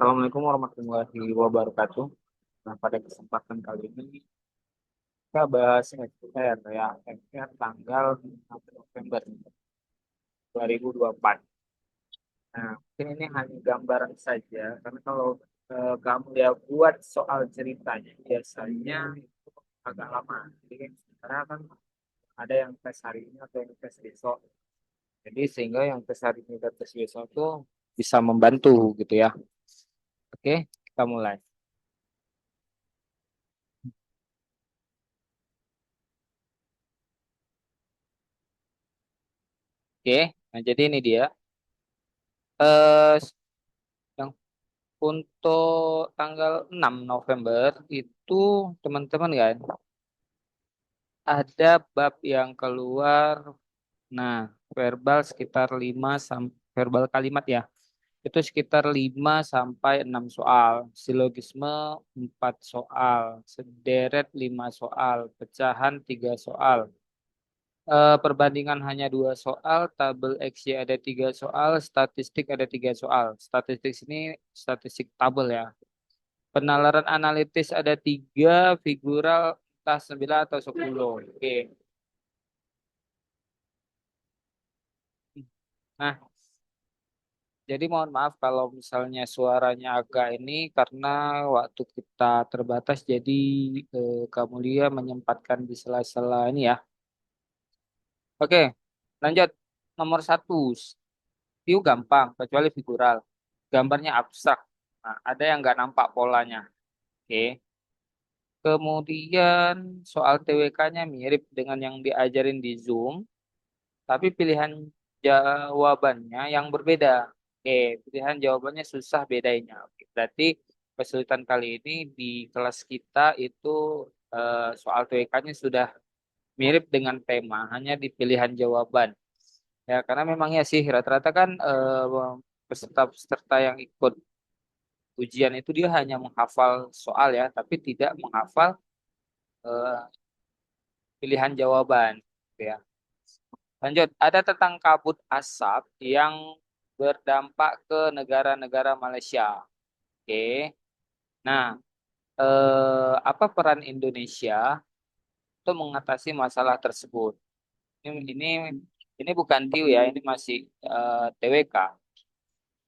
Assalamualaikum warahmatullahi wabarakatuh. Nah, pada kesempatan kali ini kita bahas FR ya, FR tanggal 6 November 2024. Nah, mungkin ini hanya gambaran saja, karena kalau kamu ya buat soal ceritanya, biasanya itu agak lama. Jadi karena kan ada yang tes hari ini atau yang tes besok. Jadi sehingga yang tes hari ini dan tes besok itu bisa membantu gitu ya. Oke, kita mulai. Oke, nah jadi ini dia. Eh, yang untuk tanggal 6 November itu teman-teman kan ada bab yang keluar. Nah, verbal sekitar 5 sampai verbal kalimat ya. Itu sekitar 5 sampai 6 soal. Silogisme 4 soal, sederet 5 soal, pecahan 3 soal. Perbandingan hanya 2 soal, tabel XY ada 3 soal, statistik ada 3 soal. Statistik ini statistik tabel ya. Penalaran analitis ada 3, figural entah 9 atau 10. Oke. Nah, jadi mohon maaf kalau misalnya suaranya agak ini karena waktu kita terbatas, jadi kamu dia menyempatkan di sela-sela ini ya. Oke, lanjut. Nomor satu, view gampang, kecuali figural. Gambarnya abstrak. Nah, ada yang nggak nampak polanya. Oke. Kemudian soal TWK-nya mirip dengan yang diajarin di Zoom, tapi pilihan jawabannya yang berbeda. Oke, pilihan jawabannya susah bedanya. Oke, berarti kesulitan kali ini di kelas kita itu soal TWK-nya sudah mirip dengan tema, hanya di pilihan jawaban. Ya, karena memang ya sih rata-rata kan peserta-peserta yang ikut ujian itu dia hanya menghafal soal ya, tapi tidak menghafal eh, pilihan jawaban. Gitu ya. Lanjut, ada tentang kabut asap yang berdampak ke negara-negara Malaysia. Oke. Nah, apa peran Indonesia untuk mengatasi masalah tersebut? Ini ini bukan TIU ya, ini masih TWK.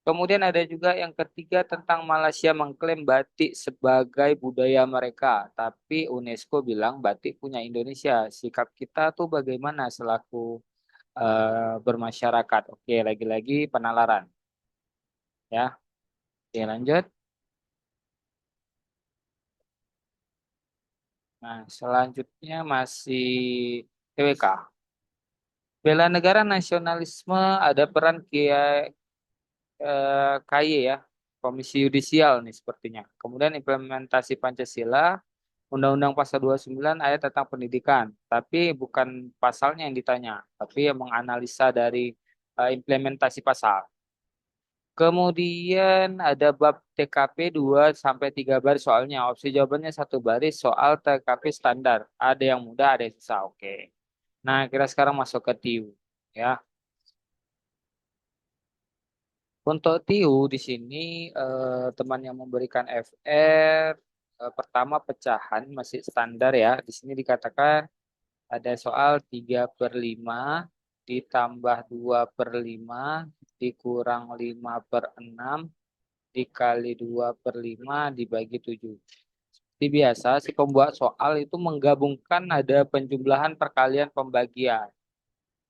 Kemudian ada juga yang ketiga tentang Malaysia mengklaim batik sebagai budaya mereka, tapi UNESCO bilang batik punya Indonesia. Sikap kita tuh bagaimana selaku bermasyarakat? Oke, lagi-lagi penalaran ya. Oke, lanjut. Nah, selanjutnya masih TWK. Bela negara nasionalisme ada peran KY ya, Komisi Yudisial nih sepertinya. Kemudian implementasi Pancasila, Undang-Undang Pasal 29 ayat tentang pendidikan. Tapi bukan pasalnya yang ditanya, tapi yang menganalisa dari implementasi pasal. Kemudian ada bab TKP 2 sampai 3 baris soalnya. Opsi jawabannya satu baris soal TKP standar. Ada yang mudah, ada yang susah. Oke. Nah, kita sekarang masuk ke TIU ya. Untuk TIU di sini teman yang memberikan FR pertama pecahan masih standar ya. Di sini dikatakan ada soal 3/5 ditambah 2/5 dikurang 5/6 dikali 2/5 dibagi 7. Seperti biasa, si pembuat soal itu menggabungkan ada penjumlahan perkalian pembagian.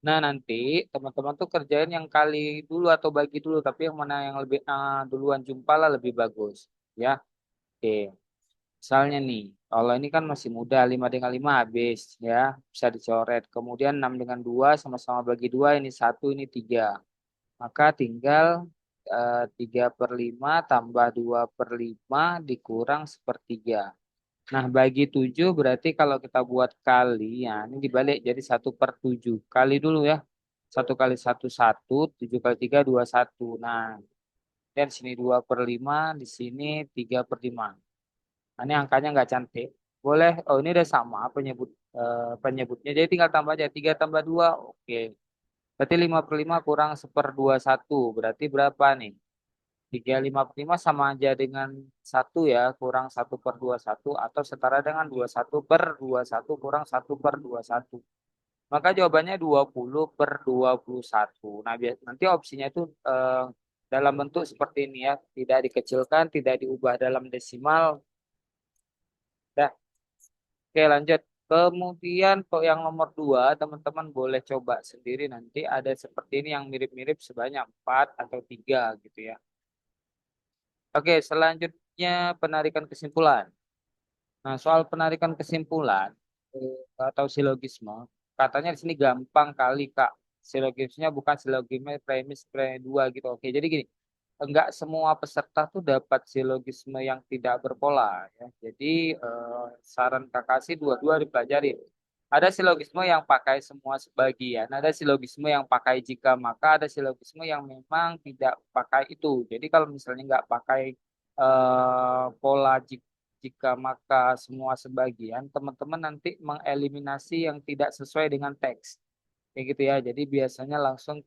Nah, nanti teman-teman tuh kerjain yang kali dulu atau bagi dulu, tapi yang mana yang lebih duluan jumpa lah lebih bagus. Ya, oke. Misalnya nih, kalau ini kan masih muda, 5 dengan 5 habis, ya, bisa dicoret. Kemudian 6 dengan 2 sama-sama bagi 2, ini satu, ini 3. Maka tinggal 3/5 tambah 2/5 dikurang sepertiga. Nah, bagi 7 berarti kalau kita buat kali, ya ini dibalik jadi 1/7. Kali dulu ya. 1 kali 1, 1. 7 kali 3, 21. Nah, dan sini 2/5, di sini 3/5. Nah, ini angkanya nggak cantik. Boleh, oh ini udah sama penyebutnya. Jadi tinggal tambah aja. 3 tambah 2, oke. Berarti 5/5 kurang 1/21. Berarti berapa nih? 3/5/5 sama aja dengan satu ya, kurang 1/21 atau setara dengan 21/21 kurang 1/21. Maka jawabannya 20/21. Nah, nanti opsinya itu dalam bentuk seperti ini ya, tidak dikecilkan, tidak diubah dalam desimal. Dah, oke lanjut. Kemudian kok yang nomor 2, teman-teman boleh coba sendiri nanti ada seperti ini yang mirip-mirip sebanyak 4 atau 3 gitu ya. Oke, selanjutnya penarikan kesimpulan. Nah, soal penarikan kesimpulan atau silogisme, katanya di sini gampang kali Kak. Silogismenya bukan silogisme premis pre-2 gitu. Oke, jadi gini, enggak semua peserta tuh dapat silogisme yang tidak berpola ya. Jadi saran Kakak sih dua-dua dipelajari. Ada silogisme yang pakai semua sebagian, ada silogisme yang pakai jika maka, ada silogisme yang memang tidak pakai itu. Jadi kalau misalnya nggak pakai pola jika maka semua sebagian, teman-teman nanti mengeliminasi yang tidak sesuai dengan teks. Kayak gitu ya. Jadi biasanya langsung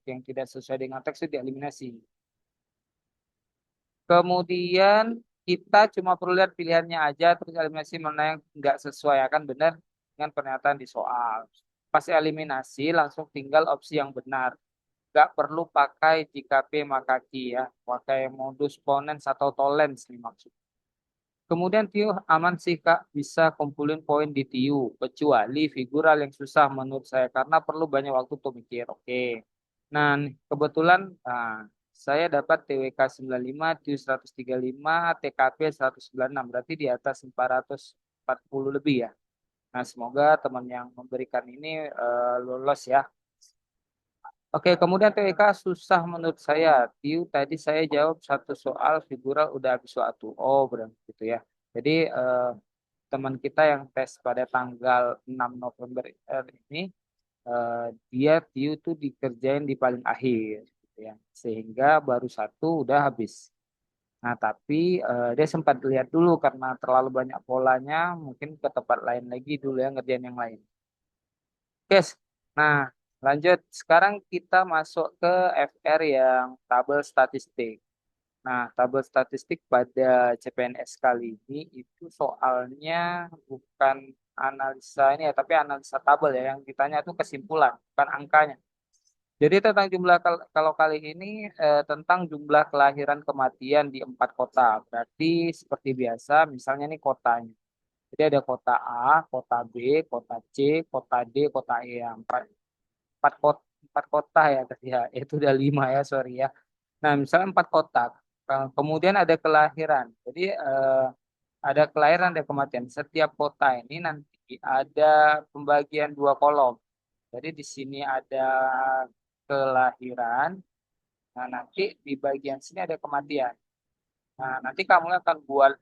yang tidak sesuai dengan teks itu dieliminasi. Kemudian kita cuma perlu lihat pilihannya aja, terus eliminasi mana yang nggak sesuai akan benar dengan pernyataan di soal. Pas eliminasi langsung tinggal opsi yang benar. Nggak perlu pakai jika P maka Q ya. Pakai modus ponens atau tollens nih maksud. Kemudian Tio aman sih Kak bisa kumpulin poin di Tio. Kecuali figural yang susah menurut saya karena perlu banyak waktu untuk mikir. Oke. Nah, kebetulan saya dapat TWK 95, TIU 135, TKP 196. Berarti di atas 440 lebih ya. Nah, semoga teman yang memberikan ini lolos ya. Oke, kemudian TWK susah menurut saya. TIU tadi saya jawab satu soal, figural udah habis waktu. Oh, berarti gitu ya. Jadi teman kita yang tes pada tanggal 6 November ini eh, dia TIU tuh dikerjain di paling akhir gitu ya. Sehingga baru satu udah habis. Nah, tapi dia sempat lihat dulu karena terlalu banyak polanya, mungkin ke tempat lain lagi dulu ya ngerjain yang lain. Guys, nah lanjut. Sekarang kita masuk ke FR yang tabel statistik. Nah, tabel statistik pada CPNS kali ini itu soalnya bukan analisa ini ya, tapi analisa tabel ya. Yang ditanya itu kesimpulan, bukan angkanya. Jadi tentang jumlah kalau kali ini tentang jumlah kelahiran kematian di 4 kota. Berarti seperti biasa, misalnya ini kotanya. Jadi ada kota A, kota B, kota C, kota D, kota E. Empat kota ya tadi ya. Itu udah 5 ya, sorry ya. Nah, misalnya 4 kota. Kemudian ada kelahiran. Jadi ada kelahiran dan kematian. Setiap kota ini nanti ada pembagian 2 kolom. Jadi di sini ada kelahiran. Nah, nanti di bagian sini ada kematian. Nah, nanti kamu akan buat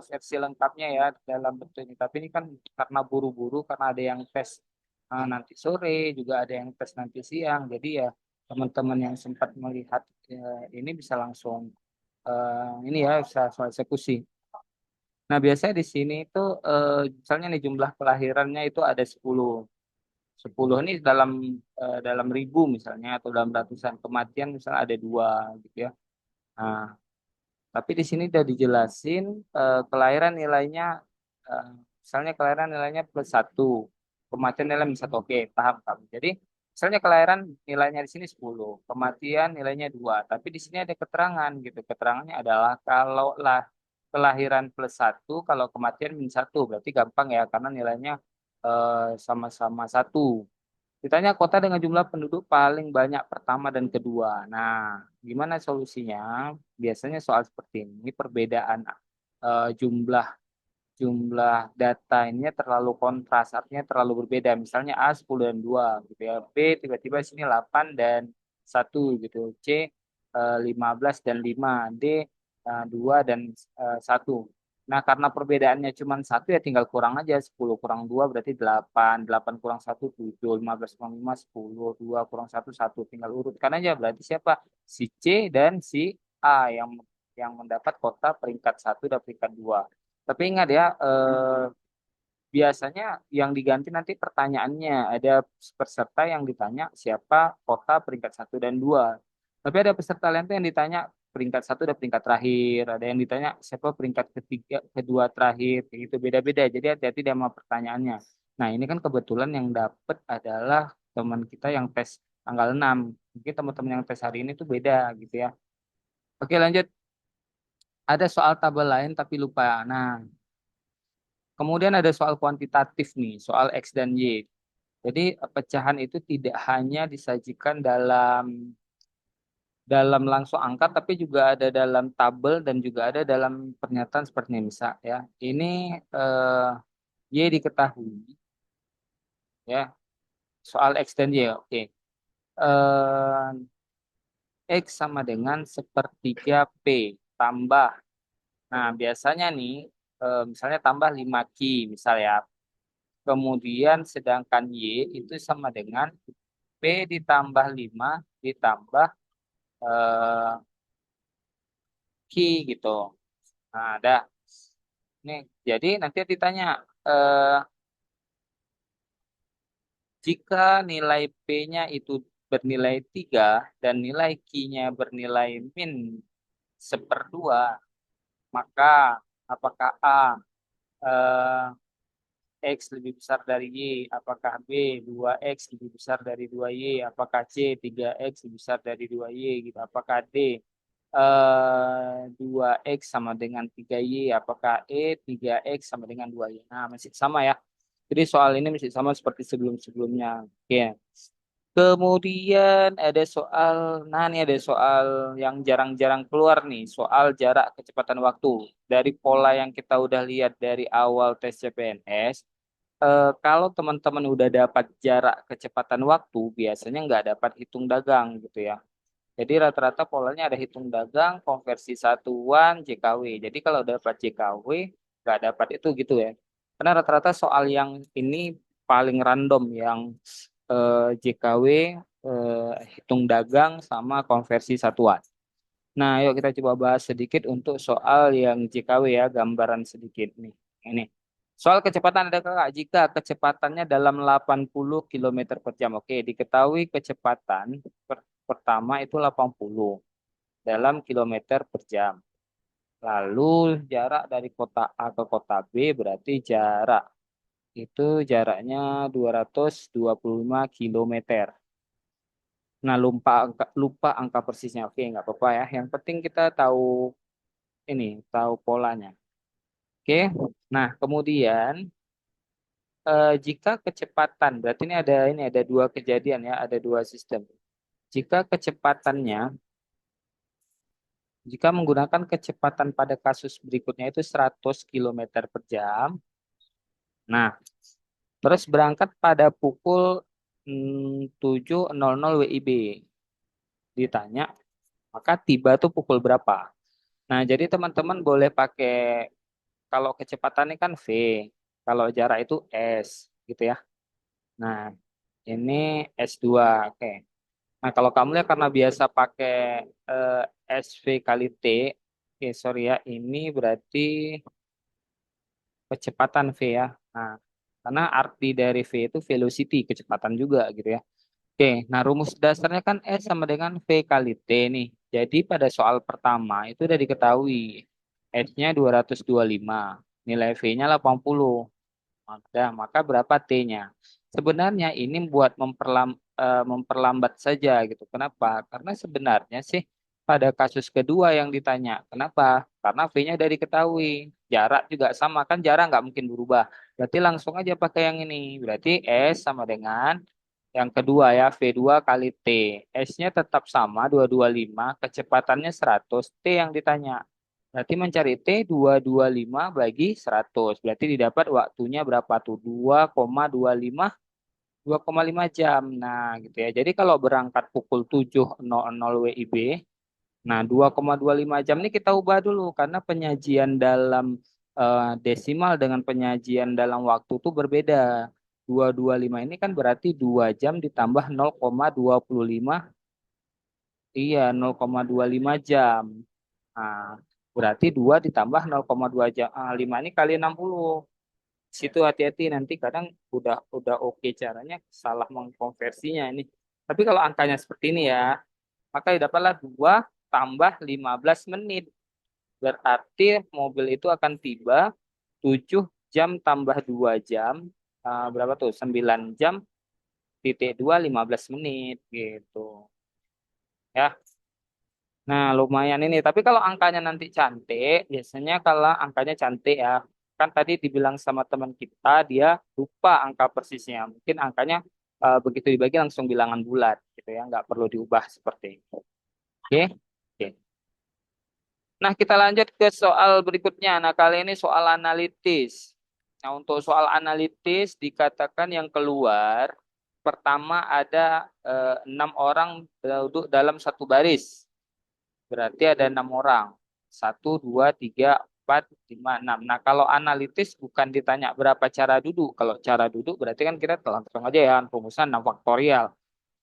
versi lengkapnya ya dalam bentuk ini. Tapi ini kan karena buru-buru, karena ada yang tes nanti sore, juga ada yang tes nanti siang. Jadi ya teman-teman yang sempat melihat ini bisa langsung ini ya bisa langsung eksekusi. Nah, biasanya di sini itu misalnya nih jumlah kelahirannya itu ada 10. 10 ini dalam ribu misalnya atau dalam ratusan, kematian misalnya ada 2 gitu ya. Nah, tapi di sini udah dijelasin kelahiran nilainya eh, misalnya kelahiran nilainya +1, kematian nilai +1. Oke, paham kamu. Jadi misalnya kelahiran nilainya di sini 10, kematian nilainya 2. Tapi di sini ada keterangan gitu. Keterangannya adalah kalau lah kelahiran +1, kalau kematian -1, berarti gampang ya karena nilainya sama-sama 1. Ditanya kota dengan jumlah penduduk paling banyak pertama dan kedua. Nah, gimana solusinya? Biasanya soal seperti ini perbedaan jumlah jumlah data ini terlalu kontras, artinya terlalu berbeda. Misalnya A 10 dan 2 gitu ya. B tiba-tiba sini 8 dan 1 gitu. C 15 dan 5. D 2 dan 1. Nah, karena perbedaannya cuma 1 ya tinggal kurang aja. 10 kurang 2 berarti 8. 8 kurang 1 7. 15 kurang 5 10. 2 kurang 1 1. Tinggal urutkan aja. Berarti siapa? Si C dan si A yang mendapat kota peringkat 1 dan peringkat 2. Tapi ingat ya, biasanya yang diganti nanti pertanyaannya. Ada peserta yang ditanya siapa kota peringkat 1 dan 2. Tapi ada peserta lain tuh yang ditanya peringkat satu dan peringkat terakhir. Ada yang ditanya siapa peringkat ketiga, kedua terakhir, kayak gitu beda-beda. Jadi hati-hati sama pertanyaannya. Nah, ini kan kebetulan yang dapet adalah teman kita yang tes tanggal 6. Mungkin teman-teman yang tes hari ini tuh beda gitu ya. Oke, lanjut. Ada soal tabel lain tapi lupa. Nah, kemudian ada soal kuantitatif nih, soal X dan Y. Jadi pecahan itu tidak hanya disajikan dalam langsung angka, tapi juga ada dalam tabel dan juga ada dalam pernyataan seperti ini. Misal ya, ini Y diketahui ya, soal X dan Y. Oke. Eh, X sama dengan sepertiga P tambah. Nah, biasanya nih, misalnya tambah 5Q, misal ya. Kemudian sedangkan Y itu sama dengan P ditambah 5 ditambah eh, Q gitu. Nah, ada. Nih, jadi nanti ditanya, eh, jika nilai P-nya itu bernilai 3 dan nilai Q-nya bernilai min seperdua, maka apakah A X lebih besar dari Y, apakah B 2X lebih besar dari 2Y, apakah C 3X lebih besar dari 2Y, gitu. Apakah D 2X sama dengan 3Y, apakah E 3X sama dengan 2Y. Nah, masih sama ya. Jadi soal ini masih sama seperti sebelum-sebelumnya. Oke. Kemudian ada soal, nah ini ada soal yang jarang-jarang keluar nih, soal jarak kecepatan waktu. Dari pola yang kita udah lihat dari awal tes CPNS, kalau teman-teman udah dapat jarak kecepatan waktu, biasanya nggak dapat hitung dagang gitu ya. Jadi rata-rata polanya ada hitung dagang, konversi satuan, JKW. Jadi kalau dapat JKW, nggak dapat itu gitu ya. Karena rata-rata soal yang ini paling random, yang JKW, hitung dagang, sama konversi satuan. Nah, yuk kita coba bahas sedikit untuk soal yang JKW ya, gambaran sedikit nih. Ini. Soal kecepatan ada kakak, jika kecepatannya dalam 80 kilometer per jam. Oke, diketahui kecepatan pertama itu 80 dalam kilometer per jam. Lalu jarak dari kota A ke kota B berarti jarak itu jaraknya 225 kilometer. Nah, lupa angka persisnya. Oke, nggak apa-apa ya. Yang penting kita tahu ini, tahu polanya. Oke. Nah, kemudian jika kecepatan, berarti ini ada dua kejadian ya, ada dua sistem. Jika kecepatannya, jika menggunakan kecepatan pada kasus berikutnya itu 100 kilometer per jam. Nah, terus berangkat pada pukul 7.00 WIB. Ditanya, maka tiba tuh pukul berapa? Nah, jadi teman-teman boleh pakai, kalau kecepatannya kan V, kalau jarak itu S, gitu ya. Nah, ini S2, oke. Nah, kalau kamu lihat karena biasa pakai eh, SV kali T, sorry ya, ini berarti kecepatan V ya. Nah, karena arti dari V itu velocity, kecepatan juga gitu ya. Oke, nah rumus dasarnya kan S sama dengan V kali T nih. Jadi pada soal pertama itu udah diketahui. S-nya 225, nilai V-nya 80. Maka berapa T-nya? Sebenarnya ini buat memperlambat saja gitu. Kenapa? Karena sebenarnya sih pada kasus kedua yang ditanya. Kenapa? Karena V-nya udah diketahui. Jarak juga sama. Kan jarak nggak mungkin berubah. Berarti langsung aja pakai yang ini. Berarti S sama dengan yang kedua ya, V2 kali T. S-nya tetap sama, 225. Kecepatannya 100. T yang ditanya. Berarti mencari T 225 bagi 100. Berarti didapat waktunya berapa tuh? 2,5 jam. Nah, gitu ya. Jadi kalau berangkat pukul 7.00 WIB, nah 2,25 jam ini kita ubah dulu karena penyajian dalam desimal dengan penyajian dalam waktu itu berbeda. 225 ini kan berarti 2 jam ditambah 0,25. Iya, 0,25 jam. Nah, berarti 2 ditambah 0,2 jam. 5 ini kali 60. Situ hati-hati nanti kadang udah oke caranya salah mengkonversinya ini. Tapi kalau angkanya seperti ini ya, maka dapatlah 2. tambah 15 menit. Berarti mobil itu akan tiba 7 jam tambah 2 jam. Berapa tuh? 9 jam titik 2 15 menit gitu. Ya. Nah, lumayan ini. Tapi kalau angkanya nanti cantik, biasanya kalau angkanya cantik ya, kan tadi dibilang sama teman kita, dia lupa angka persisnya. Mungkin angkanya begitu dibagi langsung bilangan bulat, gitu ya, nggak perlu diubah seperti itu. Oke? Oke. Nah, kita lanjut ke soal berikutnya. Nah, kali ini soal analitis. Nah, untuk soal analitis dikatakan yang keluar, pertama ada 6 orang duduk dalam satu baris. Berarti ada 6 orang. Satu, dua, tiga, empat, lima, enam. Nah, kalau analitis bukan ditanya berapa cara duduk. Kalau cara duduk berarti kan kita langsung aja ya, rumusan 6 faktorial.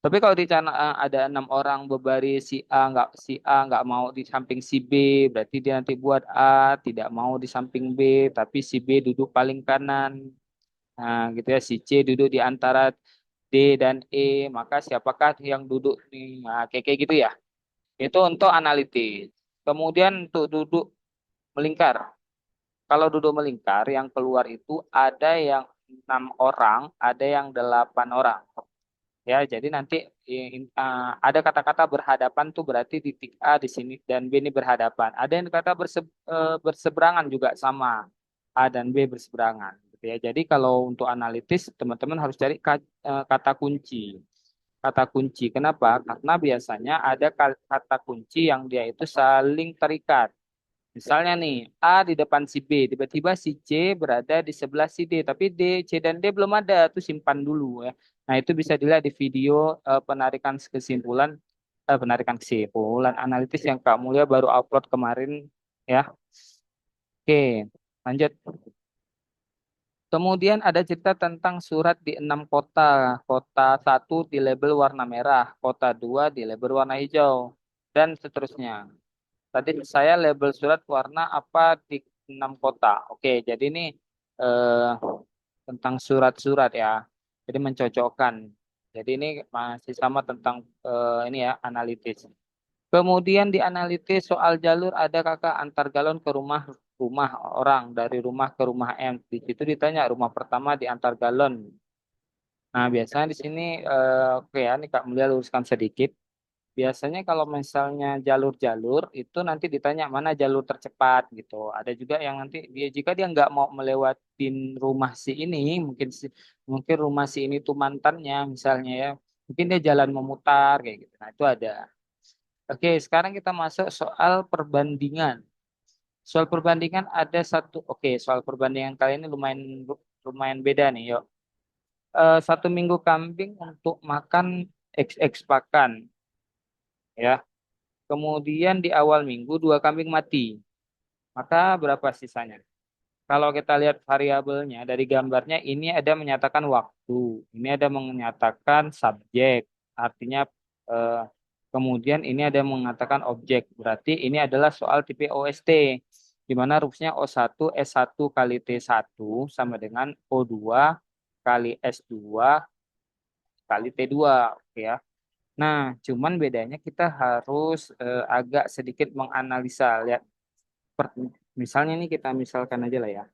Tapi kalau di sana ada 6 orang berbaris si A nggak mau di samping si B, berarti dia nanti buat A tidak mau di samping B, tapi si B duduk paling kanan. Nah, gitu ya, si C duduk di antara D dan E, maka siapakah yang duduk nih? Nah, kayak gitu ya. Itu untuk analitis. Kemudian untuk duduk melingkar. Kalau duduk melingkar, yang keluar itu ada yang 6 orang, ada yang 8 orang. Ya, jadi nanti ada kata-kata berhadapan tuh berarti titik A di sini dan B ini berhadapan. Ada yang kata berseberangan juga sama A dan B berseberangan. Gitu ya. Jadi kalau untuk analitis teman-teman harus cari kata kunci. Kata kunci. Kenapa? Karena biasanya ada kata kunci yang dia itu saling terikat. Misalnya nih, A di depan si B, tiba-tiba si C berada di sebelah si D, tapi C dan D belum ada, tuh simpan dulu ya. Nah, itu bisa dilihat di video penarikan kesimpulan analitis yang Kak Mulia baru upload kemarin ya. Oke, lanjut. Kemudian ada cerita tentang surat di 6 kota. Kota 1 di label warna merah, kota 2 di label warna hijau, dan seterusnya. Tadi saya label surat warna apa di 6 kota. Oke, jadi ini eh, tentang surat-surat ya. Jadi mencocokkan. Jadi ini masih sama tentang ini ya analitis. Kemudian di analitis soal jalur ada kakak antar galon ke rumah rumah orang dari rumah ke rumah M. Di situ ditanya rumah pertama di antar galon. Nah, biasanya di sini oke ya, ini Kak Mulia luruskan sedikit. Biasanya kalau misalnya jalur-jalur itu nanti ditanya mana jalur tercepat gitu. Ada juga yang nanti dia jika dia nggak mau melewatin rumah si ini, mungkin rumah si ini tuh mantannya misalnya ya, mungkin dia jalan memutar kayak gitu. Nah itu ada. Oke, sekarang kita masuk soal perbandingan. Soal perbandingan ada satu. Oke, soal perbandingan kali ini lumayan lumayan beda nih, yuk. 1 minggu kambing untuk makan XX pakan, ya. Kemudian di awal minggu 2 kambing mati. Maka berapa sisanya? Kalau kita lihat variabelnya dari gambarnya ini ada menyatakan waktu, ini ada menyatakan subjek, artinya eh, kemudian ini ada mengatakan objek. Berarti ini adalah soal tipe OST di mana rumusnya O1 S1 kali T1 sama dengan O2 kali S2 kali T2, oke ya. Nah, cuman bedanya kita harus agak sedikit menganalisa. Lihat, per- misalnya ini kita misalkan aja lah ya.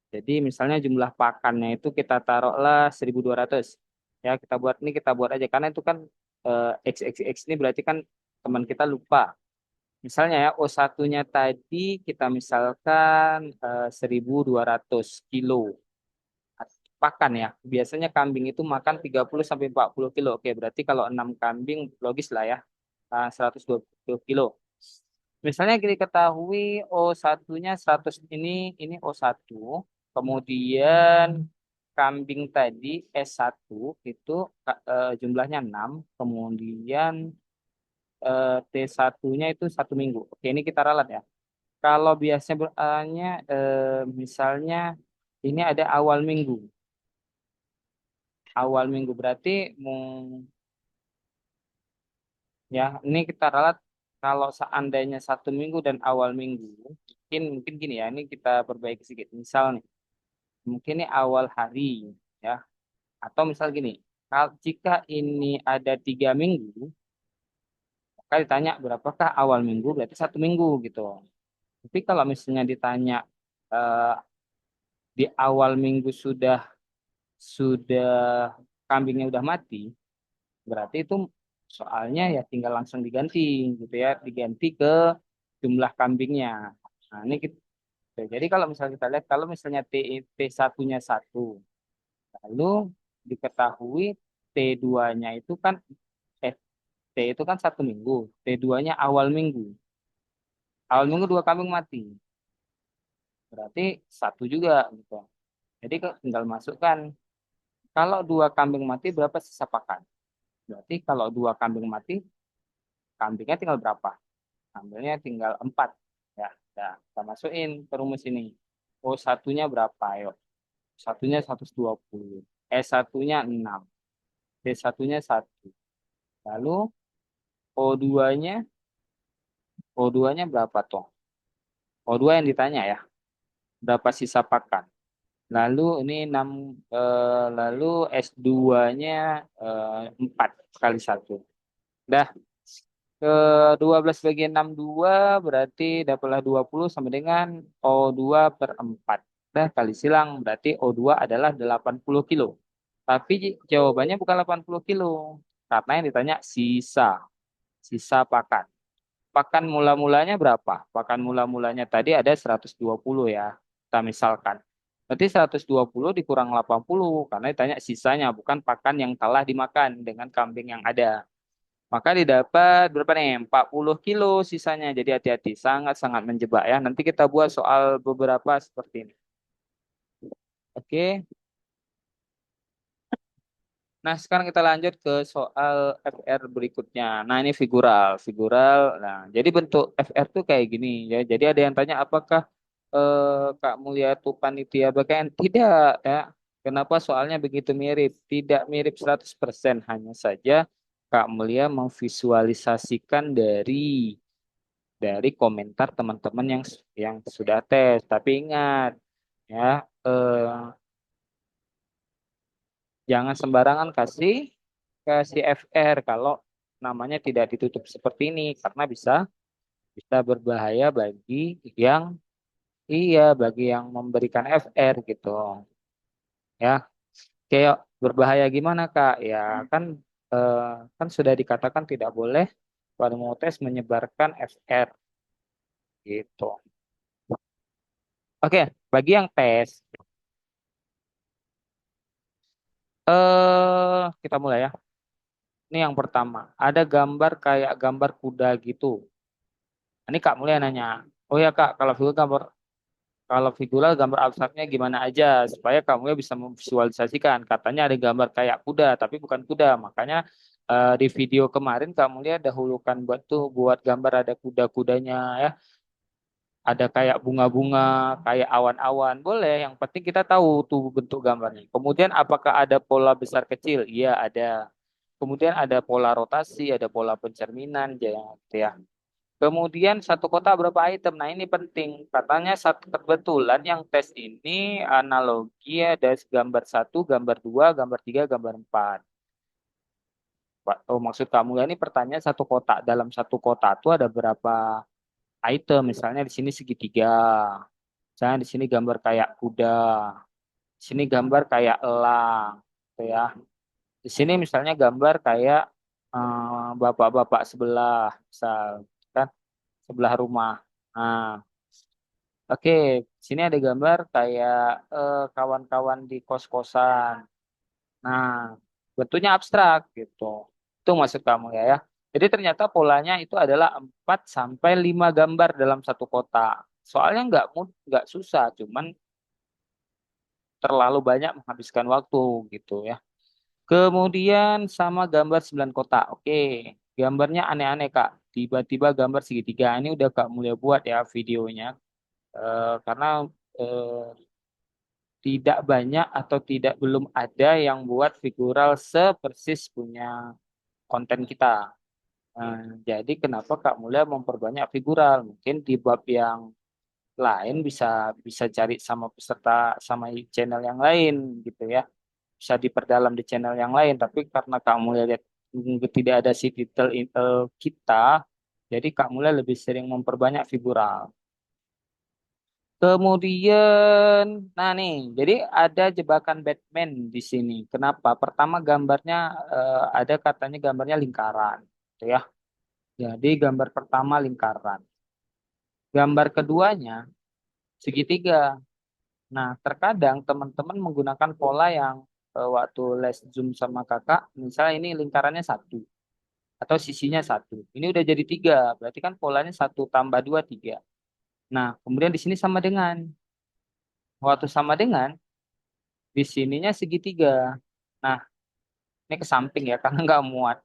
Jadi misalnya jumlah pakannya itu kita taruhlah 1.200. Ya, kita buat aja. Karena itu kan X, X, X ini berarti kan teman kita lupa. Misalnya ya, O1-nya tadi kita misalkan 1.200 kilo pakan ya. Biasanya kambing itu makan 30 sampai 40 kilo. Oke, berarti kalau 6 kambing logis lah ya. 120 kilo. Misalnya kita ketahui O1-nya 100 ini O1. Kemudian kambing tadi S1 itu jumlahnya 6. Kemudian T1-nya itu 1 minggu. Oke, ini kita ralat ya. Kalau biasanya misalnya ini ada awal minggu. Awal minggu berarti ya ini kita ralat kalau seandainya 1 minggu dan awal minggu mungkin gini ya ini kita perbaiki sedikit misal nih mungkin ini awal hari ya atau misal gini jika ini ada 3 minggu Maka ditanya berapakah awal minggu, berarti 1 minggu gitu. Tapi kalau misalnya ditanya eh, di awal minggu sudah kambingnya udah mati, berarti itu soalnya ya tinggal langsung diganti gitu ya, diganti ke jumlah kambingnya. Nah, ini kita, jadi kalau misalnya kita lihat kalau misalnya T1-nya 1, lalu diketahui T2-nya itu kan eh, T itu kan 1 minggu, T2-nya awal minggu. Awal minggu 2 kambing mati, berarti 1 juga gitu. Jadi tinggal masukkan kalau 2 kambing mati berapa sisa pakan. Berarti kalau 2 kambing mati, kambingnya tinggal berapa? Ambilnya tinggal 4. Ya, ya, kita masukin ke rumus ini. O satunya berapa? Ayo. Satunya 120. Satunya 6. D satunya 1. Lalu O2-nya, O2-nya berapa toh? O2 yang ditanya ya. Berapa sisa pakan? Lalu ini 6, lalu S2-nya 4 kali 1. Dah, ke 12 bagi 6 2 berarti dapatlah 20 sama dengan O2/4. Dah kali silang berarti O2 adalah 80 kilo. Tapi jawabannya bukan 80 kilo. Karena yang ditanya sisa pakan. Pakan mula-mulanya berapa? Pakan mula-mulanya tadi ada 120 ya. Kita misalkan. Berarti 120 dikurang 80 karena ditanya sisanya bukan pakan yang telah dimakan dengan kambing yang ada. Maka didapat berapa nih? 40 kilo sisanya. Jadi hati-hati, sangat-sangat menjebak ya. Nanti kita buat soal beberapa seperti ini. Oke. Nah, sekarang kita lanjut ke soal FR berikutnya. Nah, ini figural, figural. Nah, jadi bentuk FR tuh kayak gini ya. Jadi ada yang tanya apakah Kak Mulia itu panitia bagian? Tidak ya. Kenapa soalnya begitu mirip? Tidak mirip 100%, hanya saja Kak Mulia memvisualisasikan dari komentar teman-teman yang sudah tes. Tapi ingat ya, eh, jangan sembarangan kasih kasih FR kalau namanya tidak ditutup seperti ini karena bisa bisa berbahaya yang bagi yang memberikan FR gitu ya. Kayak berbahaya gimana Kak? Ya kan eh, kan sudah dikatakan tidak boleh pada mau tes menyebarkan FR gitu. Oke, bagi yang tes kita mulai ya. Ini yang pertama, ada gambar kayak gambar kuda gitu. Ini Kak Mulia nanya, oh ya Kak, kalau figural gambar abstraknya gimana aja supaya Kak Mulia bisa memvisualisasikan. Katanya ada gambar kayak kuda, tapi bukan kuda. Makanya di video kemarin Kak Mulia dahulukan buat gambar ada kuda-kudanya ya. Ada kayak bunga-bunga, kayak awan-awan. Boleh, yang penting kita tahu tuh bentuk gambarnya. Kemudian apakah ada pola besar kecil? Iya, ada. Kemudian ada pola rotasi, ada pola pencerminan, gitu ya. Kemudian satu kota berapa item? Nah ini penting. Katanya satu kebetulan yang tes ini analogi ada gambar 1, gambar 2, gambar 3, gambar 4. Oh, maksud kamu ya ini pertanyaan satu kota. Dalam satu kota itu ada berapa item? Misalnya di sini segitiga. Misalnya di sini gambar kayak kuda. Di sini gambar kayak elang. Gitu ya. Di sini misalnya gambar kayak bapak-bapak sebelah. Misal, kan? Sebelah rumah. Nah, oke, sini ada gambar kayak kawan-kawan di kos-kosan. Nah, bentuknya abstrak gitu. Itu maksud kamu ya. Jadi ternyata polanya itu adalah 4 sampai 5 gambar dalam satu kota. Soalnya nggak susah, cuman terlalu banyak menghabiskan waktu gitu ya. Kemudian sama gambar 9 kota. Oke, gambarnya aneh-aneh Kak. Tiba-tiba gambar segitiga. Ini udah Kak mulai buat ya videonya. Karena eh, tidak banyak atau tidak belum ada yang buat figural sepersis punya konten kita. Jadi kenapa Kak Mulia memperbanyak figural? Mungkin di bab yang lain bisa bisa cari sama peserta sama channel yang lain gitu ya. Bisa diperdalam di channel yang lain. Tapi karena Kak Mulia lihat tidak ada si titel kita, jadi Kak Mulai lebih sering memperbanyak figural. Kemudian, nah nih, jadi ada jebakan Batman di sini. Kenapa? Pertama gambarnya ada katanya gambarnya lingkaran, gitu ya. Jadi gambar pertama lingkaran. Gambar keduanya segitiga. Nah, terkadang teman-teman menggunakan pola yang waktu les zoom sama kakak, misalnya ini lingkarannya satu atau sisinya satu. Ini udah jadi tiga, berarti kan polanya satu tambah dua tiga. Nah, kemudian di sini sama dengan, waktu sama dengan, di sininya segitiga. Nah, ini ke samping ya, karena nggak muat.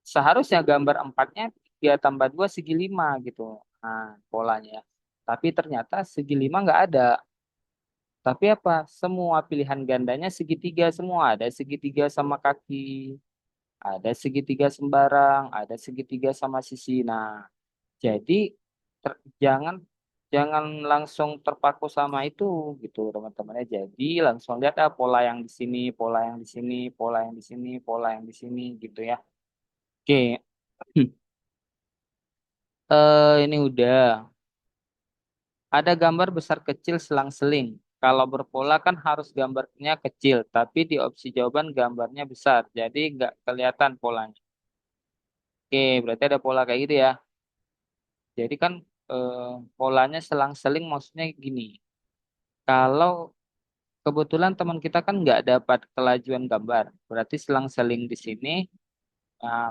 Seharusnya gambar empatnya 3 tambah 2 segi 5 gitu. Nah, polanya. Tapi ternyata segi 5 nggak ada. Tapi apa? Semua pilihan gandanya segitiga semua. Ada segitiga sama kaki, ada segitiga sembarang, ada segitiga sama sisi. Nah, jadi jangan jangan langsung terpaku sama itu gitu teman-teman ya. Jadi langsung lihat pola yang di sini, pola yang di sini, pola yang di sini, pola yang di sini gitu ya. Oke, ini udah. Ada gambar besar kecil selang-seling. Kalau berpola kan harus gambarnya kecil, tapi di opsi jawaban gambarnya besar, jadi nggak kelihatan polanya. Oke, berarti ada pola kayak gitu ya. Jadi kan eh, polanya selang-seling maksudnya gini. Kalau kebetulan teman kita kan nggak dapat kelajuan gambar, berarti selang-seling di sini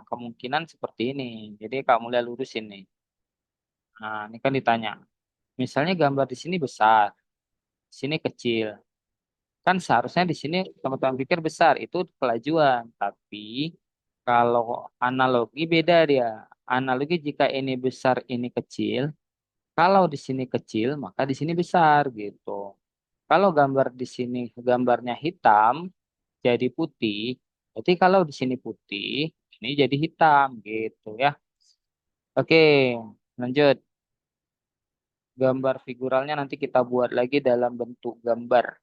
kemungkinan seperti ini. Jadi kamu lihat lurusin nih. Nah, ini kan ditanya. Misalnya gambar di sini besar, di sini kecil. Kan seharusnya di sini teman-teman pikir besar itu kelajuan, tapi kalau analogi beda dia. Analogi jika ini besar, ini kecil. Kalau di sini kecil, maka di sini besar gitu. Kalau gambar di sini gambarnya hitam, jadi putih. Jadi kalau di sini putih, ini jadi hitam gitu ya. Oke, lanjut. Gambar figuralnya nanti kita buat lagi dalam bentuk gambar.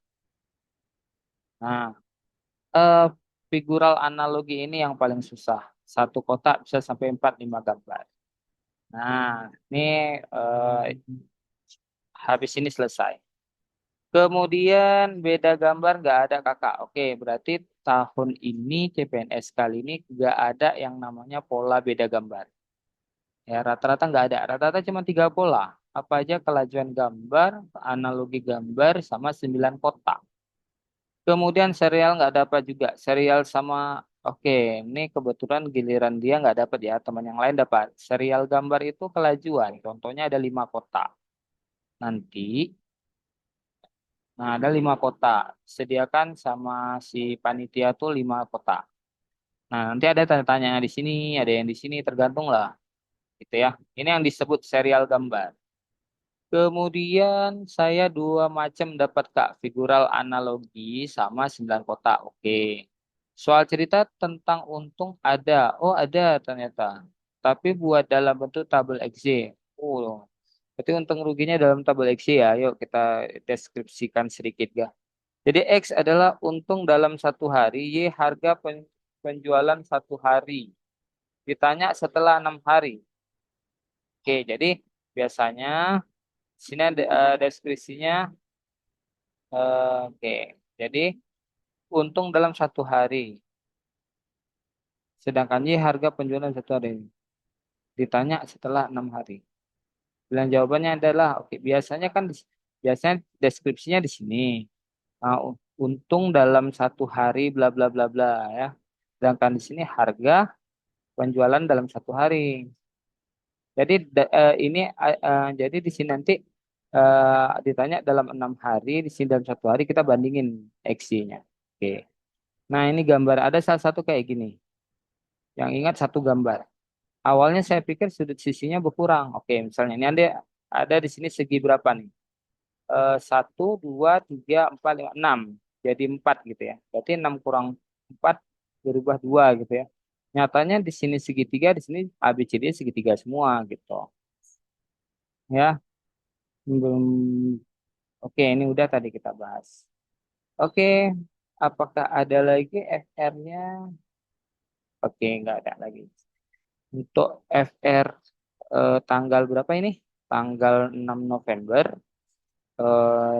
Nah, eh, figural analogi ini yang paling susah. Satu kotak bisa sampai 4 5 gambar. Nah, ini eh, habis ini selesai. Kemudian beda gambar nggak ada kakak. Oke, berarti tahun ini CPNS kali ini nggak ada yang namanya pola beda gambar. Ya, rata-rata nggak ada. Rata-rata cuma 3 pola. Apa aja kelajuan gambar, analogi gambar, sama 9 kotak. Kemudian serial nggak dapat juga. Serial sama, oke, ini kebetulan giliran dia nggak dapat ya. Teman yang lain dapat. Serial gambar itu kelajuan. Contohnya ada 5 kotak. Nanti, nah ada 5 kotak. Sediakan sama si panitia tuh 5 kotak. Nah nanti ada tanya-tanya di sini, ada yang di sini, tergantung lah, gitu ya. Ini yang disebut serial gambar. Kemudian saya 2 macam dapat Kak, figural analogi sama 9 kotak. Oke. Soal cerita tentang untung ada. Oh ada ternyata. Tapi buat dalam bentuk tabel XY. Oh, berarti untung ruginya dalam tabel XY ya. Yuk kita deskripsikan sedikit ya. Jadi X adalah untung dalam 1 hari, Y harga penjualan 1 hari. Ditanya setelah 6 hari. Oke, jadi biasanya sini ada deskripsinya. Oke, jadi untung dalam 1 hari, sedangkan Y harga penjualan 1 hari. Ditanya setelah 6 hari. Bilang jawabannya adalah, oke, biasanya kan biasanya deskripsinya di sini. Untung dalam 1 hari, bla bla bla bla ya. Sedangkan di sini harga penjualan dalam 1 hari. Jadi ini jadi di sini nanti ditanya dalam 6 hari, di sini dalam 1 hari kita bandingin X-nya. Oke. Nah, ini gambar ada salah satu kayak gini. Yang ingat satu gambar. Awalnya saya pikir sudut sisinya berkurang. Oke, misalnya ini ada di sini segi berapa nih? 1, 2, 3, 4, 5, 6. Jadi 4 gitu ya. Berarti 6 kurang 4 berubah 2 gitu ya. Nyatanya di sini segitiga, di sini ABCD segitiga semua gitu. Ya, belum. Oke, ini udah tadi kita bahas. Oke, apakah ada lagi FR-nya? Oke, nggak ada lagi. Untuk FR tanggal berapa ini? Tanggal 6 November.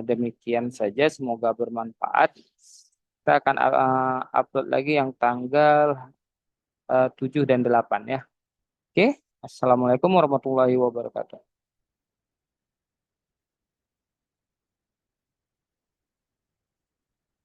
Demikian saja, semoga bermanfaat. Kita akan upload lagi yang tanggal 7 dan 8 ya. Oke, Assalamualaikum warahmatullahi wabarakatuh.